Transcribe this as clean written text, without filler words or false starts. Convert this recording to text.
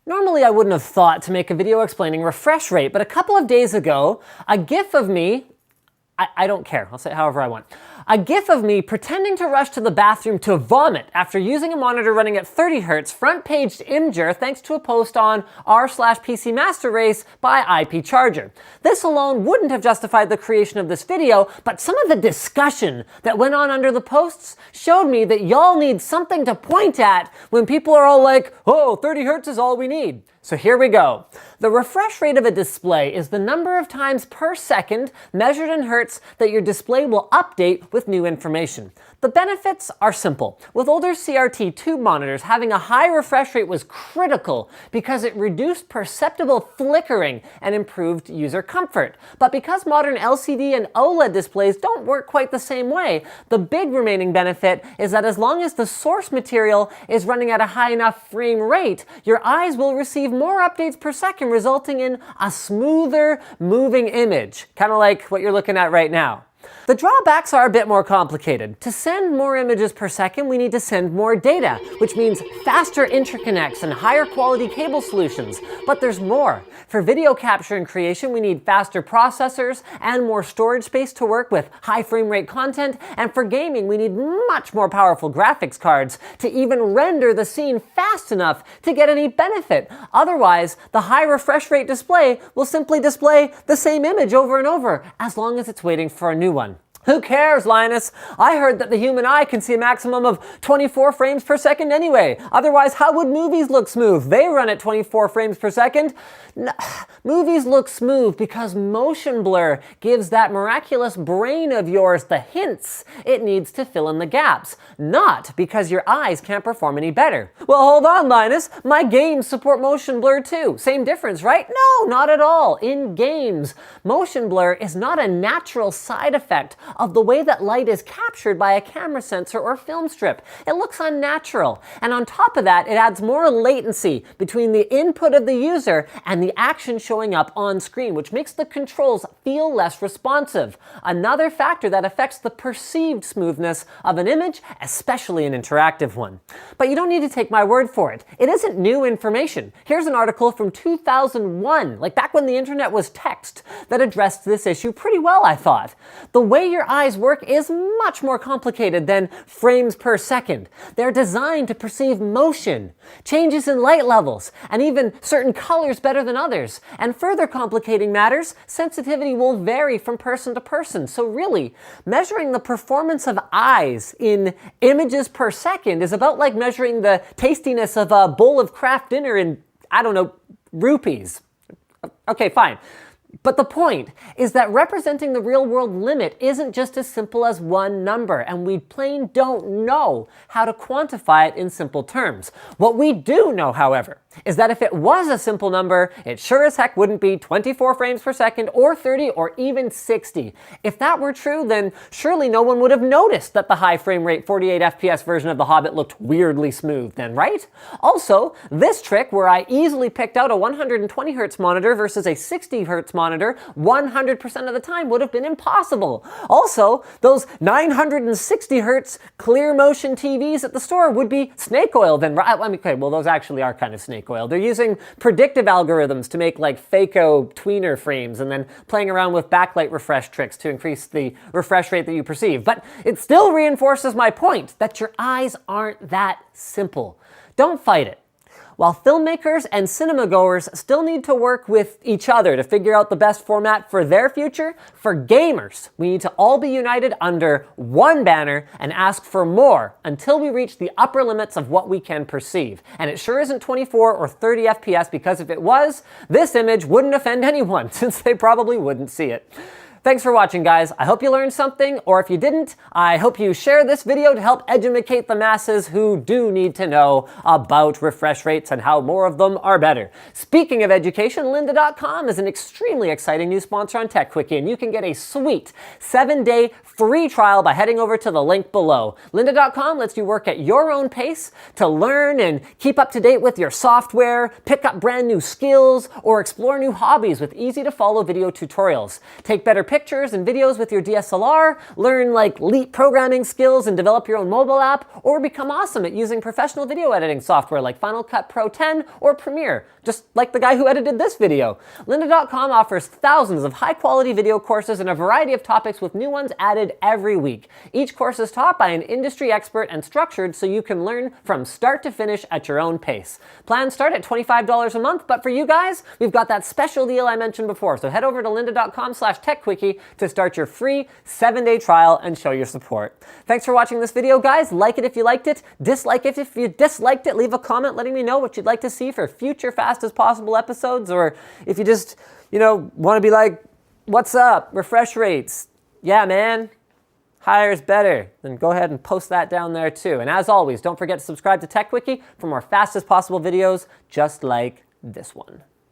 Normally I wouldn't have thought to make a video explaining refresh rate, but a couple of days ago, a GIF of me, I don't care, I'll say it however I want. A GIF of me pretending to rush to the bathroom to vomit after using a monitor running at 30 Hz front-paged Imgur thanks to a post on r/PC Master Race by IP Charger. This alone wouldn't have justified the creation of this video, but some of the discussion that went on under the posts showed me that y'all need something to point at when people are all like, oh, 30 Hz is all we need. So here we go. The refresh rate of a display is the number of times per second measured in hertz that your display will update with new information. The benefits are simple. With older CRT tube monitors, having a high refresh rate was critical because it reduced perceptible flickering and improved user comfort. But because modern LCD and OLED displays don't work quite the same way, the big remaining benefit is that as long as the source material is running at a high enough frame rate, your eyes will receive more updates per second, resulting in a smoother moving image, kind of like what you're looking at right now. The drawbacks are a bit more complicated. To send more images per second, we need to send more data, which means faster interconnects and higher quality cable solutions. But there's more. For video capture and creation, we need faster processors and more storage space to work with high frame rate content. And for gaming, we need much more powerful graphics cards to even render the scene fast enough to get any benefit. Otherwise, the high refresh rate display will simply display the same image over and over, as long as it's waiting for a new one. Who cares, Linus? I heard that the human eye can see a maximum of 24 frames per second anyway. Otherwise, how would movies look smooth? They run at 24 frames per second. Movies look smooth because motion blur gives that miraculous brain of yours the hints it needs to fill in the gaps, not because your eyes can't perform any better. Well, hold on, Linus. My games support motion blur too. Same difference, right? No, not at all. In games, motion blur is not a natural side effect of the way that light is captured by a camera sensor or film strip. It looks unnatural. And on top of that, it adds more latency between the input of the user and the action showing up on screen, which makes the controls feel less responsive. Another factor that affects the perceived smoothness of an image, especially an interactive one. But you don't need to take my word for it. It isn't new information. Here's an article from 2001, like back when the internet was text, that addressed this issue pretty well, I thought. The way your eyes work is much more complicated than frames per second. They're designed to perceive motion, changes in light levels, and even certain colors better than others. And further complicating matters, sensitivity will vary from person to person. So really, measuring the performance of eyes in images per second is about like measuring the tastiness of a bowl of Kraft dinner in, I don't know, rupees. Okay, fine. But the point is that representing the real-world limit isn't just as simple as one number, and we plain don't know how to quantify it in simple terms. What we do know, however, is that if it was a simple number, it sure as heck wouldn't be 24 frames per second or 30 or even 60. If that were true, then surely no one would have noticed that the high frame rate 48 FPS version of The Hobbit looked weirdly smooth then, right? Also, this trick where I easily picked out a 120 Hz monitor versus a 60 Hz monitor 100% of the time would have been impossible. Also, those 960 Hz clear motion TVs at the store would be snake oil then, right? I mean, okay, well, those actually are kind of snake oil. They're using predictive algorithms to make like Fako tweener frames and then playing around with backlight refresh tricks to increase the refresh rate that you perceive. But it still reinforces my point that your eyes aren't that simple. Don't fight it. While filmmakers and cinema goers still need to work with each other to figure out the best format for their future, for gamers, we need to all be united under one banner and ask for more until we reach the upper limits of what we can perceive. And it sure isn't 24 or 30 FPS, because if it was, this image wouldn't offend anyone since they probably wouldn't see it. Thanks for watching, guys. I hope you learned something, or if you didn't, I hope you share this video to help educate the masses who do need to know about refresh rates and how more of them are better. Speaking of education, lynda.com is an extremely exciting new sponsor on TechQuickie, and you can get a sweet 7-day free trial by heading over to the link below. Lynda.com lets you work at your own pace to learn and keep up to date with your software, pick up brand new skills, or explore new hobbies with easy to follow video tutorials. Take better pictures pictures and videos with your DSLR, learn like Leap programming skills and develop your own mobile app, or become awesome at using professional video editing software like Final Cut Pro 10 or Premiere, just like the guy who edited this video. Lynda.com offers thousands of high-quality video courses in a variety of topics with new ones added every week. Each course is taught by an industry expert and structured so you can learn from start to finish at your own pace. Plans start at $25 a month, but for you guys, we've got that special deal I mentioned before. So head over to lynda.com/techquickie to start your free 7-day trial and show your support. Thanks for watching this video, guys. Like it if you liked it, dislike it if you disliked it. Leave a comment letting me know what you'd like to see for future Fast as Possible episodes, or if you just, want to be like, what's up, refresh rates? Yeah, man. Higher is better. Then go ahead and post that down there too. And as always, don't forget to subscribe to TechQuickie for more Fast as Possible videos just like this one.